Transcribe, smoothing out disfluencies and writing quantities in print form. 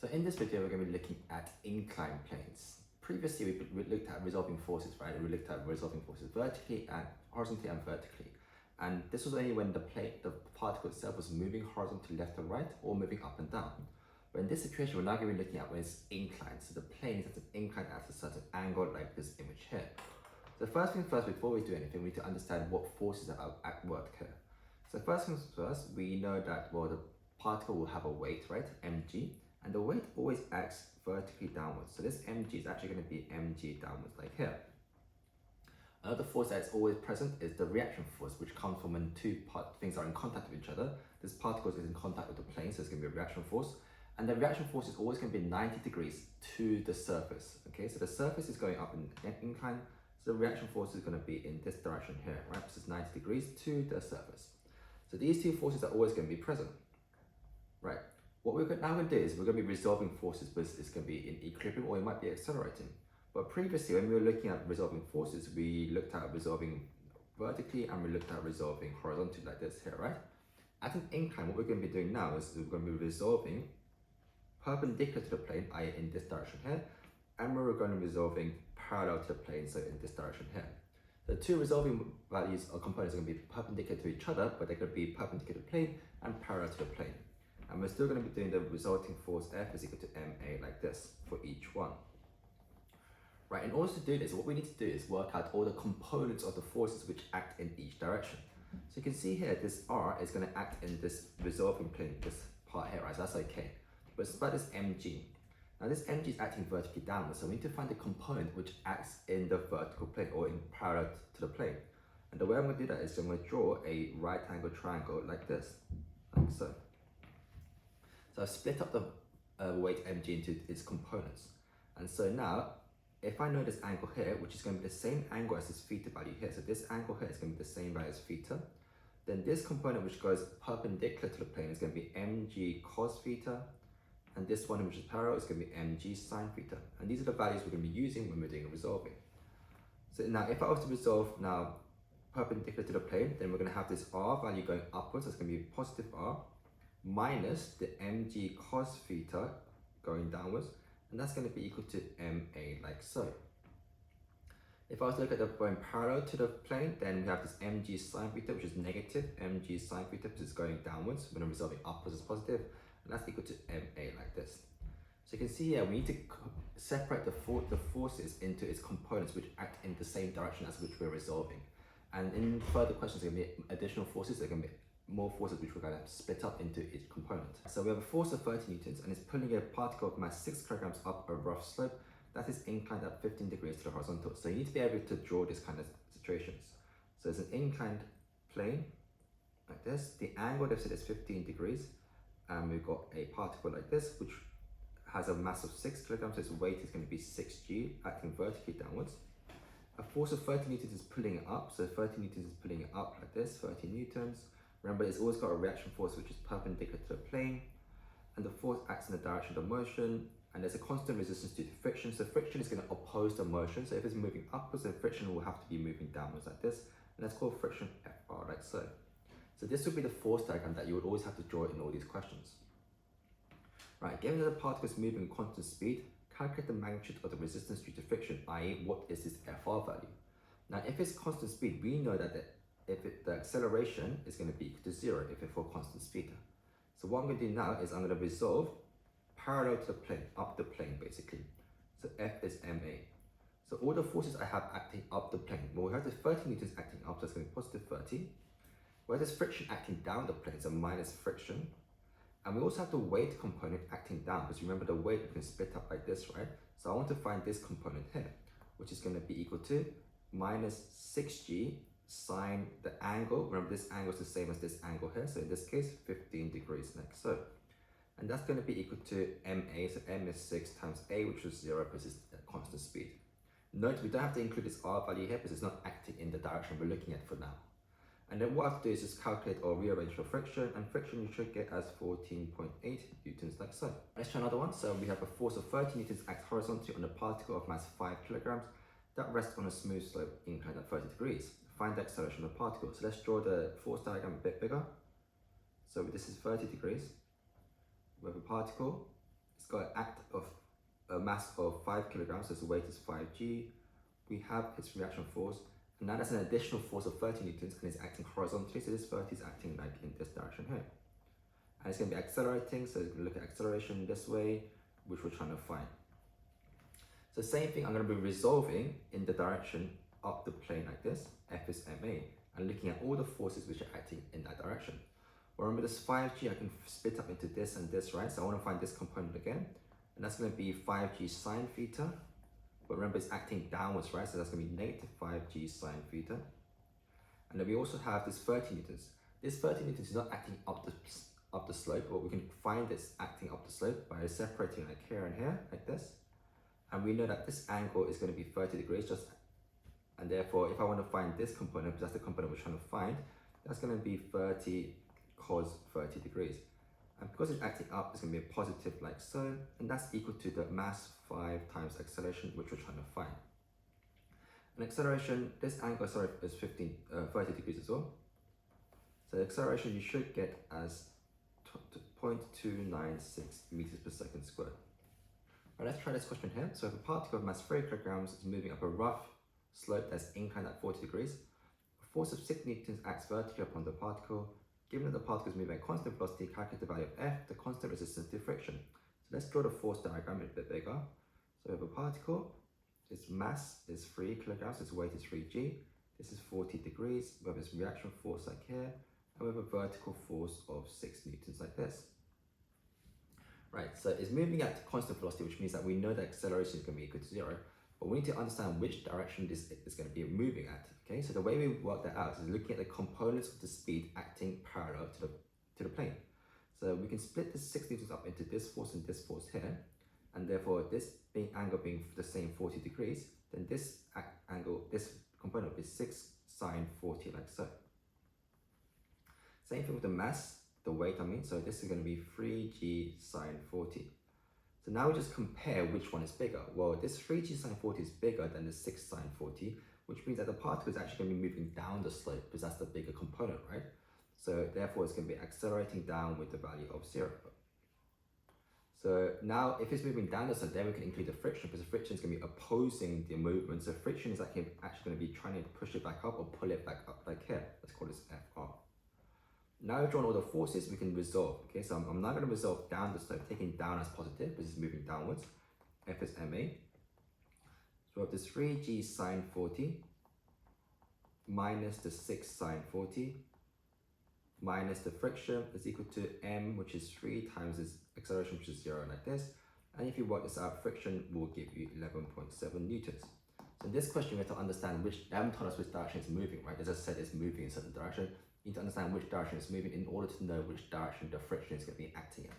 So in this video, we're going to be looking at inclined planes. Previously, we looked at resolving forces, right? We looked at resolving forces vertically and horizontally and vertically. And this was only when the particle itself was moving horizontally left or right or moving up and down. But in this situation, we're now going to be looking at when it's inclined. So the plane is at an incline at a certain angle like this image here. So first things first, before we do anything, we need to understand what forces are at work here. So first things first, we know that, well, the particle will have a weight, right? Mg. And the weight always acts vertically downwards. So this mg is actually going to be mg downwards, like here. Another force that's always present is the reaction force, which comes from when two things are in contact with each other. This particle is in contact with the plane, so it's going to be a reaction force. And the reaction force is always going to be 90 degrees to the surface. Okay, so the surface is going up in incline, so the reaction force is going to be in this direction here, right? This is 90 degrees to the surface. So these two forces are always going to be present, right? What we're now going to do is we're going to be resolving forces, but it's going to be in equilibrium or it might be accelerating. But previously, when we were looking at resolving forces, we looked at resolving vertically and we looked at resolving horizontally like this here, right? At an incline, what we're going to be doing now is we're going to be resolving perpendicular to the plane, i.e. in this direction here, and we're going to be resolving parallel to the plane, so in this direction here. The two resolving values or components are going to be perpendicular to each other, but they're going to be perpendicular to the plane and parallel to the plane. And we're still going to be doing the resulting force F is equal to ma like this for each one. Right, in order to do this, what we need to do is work out all the components of the forces which act in each direction. So you can see here, this R is going to act in this resolving plane, this part here, right? So that's okay. But it's about this mg. Now this mg is acting vertically downwards, so we need to find the component which acts in the vertical plane or in parallel to the plane. And the way I'm going to do that is I'm going to draw a right angle triangle like this, like so. So I've split up the weight mg into its components. And so now, if I know this angle here, which is going to be the same angle as this theta value here, so this angle here is going to be the same value as theta, then this component which goes perpendicular to the plane is going to be mg cos theta, and this one which is parallel is going to be mg sine theta. And these are the values we're going to be using when we're doing a resolving. So now, if I was to resolve now perpendicular to the plane, then we're going to have this r value going upwards, so it's going to be positive r, minus the mg cos theta going downwards, and that's going to be equal to ma like so. If I was to look at the point parallel to the plane, then we have this mg sine theta, which is negative mg sine theta, because it's going downwards. When I'm resolving upwards is positive, and that's equal to ma like this. So you can see here, we need to separate the forces into its components which act in the same direction as which we're resolving. And in further questions, there are going to be additional forces. There are going to be more forces which we're going to split up into each component. So we have a force of 30 newtons and it's pulling a particle of mass 6 kilograms up a rough slope that is inclined at 15 degrees to the horizontal. So you need to be able to draw this kind of situations. So it's an inclined plane like this. The angle they've said is 15 degrees, and we've got a particle like this which has a mass of 6 kilograms, so its weight is going to be 6g acting vertically downwards. A force of 30 newtons is pulling it up, so 30 newtons is pulling it up like this, 30 newtons. Remember, it's always got a reaction force which is perpendicular to the plane, and the force acts in the direction of motion, and there's a constant resistance due to friction, so friction is going to oppose the motion. So if it's moving upwards, then friction will have to be moving downwards like this, and that's called friction Fr, like so. So this would be the force diagram that you would always have to draw in all these questions. Right, given that the particle is moving at constant speed, calculate the magnitude of the resistance due to friction, i.e. what is this Fr value. Now if it's constant speed, we know that the acceleration is going to be equal to 0 if it's for constant speed. So what I'm going to do now is I'm going to resolve parallel to the plane, up the plane basically. So F is ma. So all the forces I have acting up the plane, well, we have the 30 newtons acting up, so it's going to be positive 30. Where there's friction acting down the plane, so minus friction. And we also have the weight component acting down, because remember the weight we can split up like this, right? So I want to find this component here, which is going to be equal to minus 6g sine the angle. Remember, this angle is the same as this angle here, so in this case 15 degrees like so, and that's going to be equal to ma. So m is 6 times a, which is 0 because it's at constant speed. Note we don't have to include this r value here because it's not acting in the direction we're looking at for now. And then what I have to do is just calculate or rearrange for friction, and friction you should get as 14.8 newtons like so. Let's try another one. So we have a force of 30 newtons acts horizontally on a particle of mass 5 kilograms that rests on a smooth slope inclined at 30 degrees. Find the acceleration of the particle. So let's draw the force diagram a bit bigger. So this is 30 degrees. We have a particle It's got an act of a mass of 5 kilograms, so its weight is 5g. We have its reaction force, and now that's an additional force of 30 newtons, and it's acting horizontally, so this 30 is acting like in this direction here. And it's going to be accelerating, so it's going to look at acceleration this way, which we're trying to find. So same thing, I'm going to be resolving in the direction up the plane like this, F is ma, and looking at all the forces which are acting in that direction. Well, remember this 5g, I can split up into this and this, right? So I want to find this component again, and that's going to be 5g sine theta. But remember, it's acting downwards, right? So that's going to be negative 5g sine theta. And then we also have this 30 newtons. This 30 newtons is not acting up the slope, but we can find this acting up the slope by separating like here and here, like this. And we know that this angle is going to be 30 degrees, and therefore, if I want to find this component, because that's the component we're trying to find, that's going to be 30 cos 30 degrees. And because it's acting up, it's going to be a positive like so, and that's equal to the mass 5 times acceleration, which we're trying to find. And acceleration, this angle, is 30 degrees as well. So the acceleration you should get as 0.296 meters per second squared. Right, let's try this question here. So if a particle of mass 3 kilograms is moving up a rough slope that's inclined at 40 degrees, a force of 6 newtons acts vertically upon the particle. Given that the particle is moving at constant velocity, calculate the value of F, the constant resistance to friction. So let's draw the force diagram a bit bigger. So if a particle, its mass is 3 kilograms, its weight is 3g, this is 40 degrees, we have its reaction force like here, and we have a vertical force of 6 newtons like this. Right, so it's moving at constant velocity, which means that we know that acceleration is going to be equal to 0, but we need to understand which direction this is going to be moving at. Okay, so the way we work that out is looking at the components of the speed acting parallel to the plane. So we can split this 6 newtons up into this force and this force here, and therefore this angle being the same 40 degrees, then this angle, this component is 6 sine 40 like so. Same thing with the mass, the weight I mean, so this is going to be 3g sine 40. So now we just compare which one is bigger. Well, this 3g sine 40 is bigger than the 6 sine 40, which means that the particle is actually going to be moving down the slope because that's the bigger component, right? So therefore it's going to be accelerating down with the value of 0. So now if it's moving down the slope, then we can include the friction, because the friction is going to be opposing the movement. So friction is actually going to be trying to push it back up or pull it back up like here. Let's call this Fr. Now we've drawn all the forces, we can resolve. Okay, so I'm not going to resolve down the slope, taking down as positive because it's moving downwards. F is ma. So we have this 3g sine 40 minus the 6 sine 40 minus the friction is equal to m, which is 3 times this acceleration, which is 0 like this. And if you work this out, friction will give you 11.7 newtons. So in this question, we have to understand which, they haven't told us which direction it's moving, right? As I said, it's moving in a certain direction. You need to understand which direction it's moving in order to know which direction the friction is going to be acting in.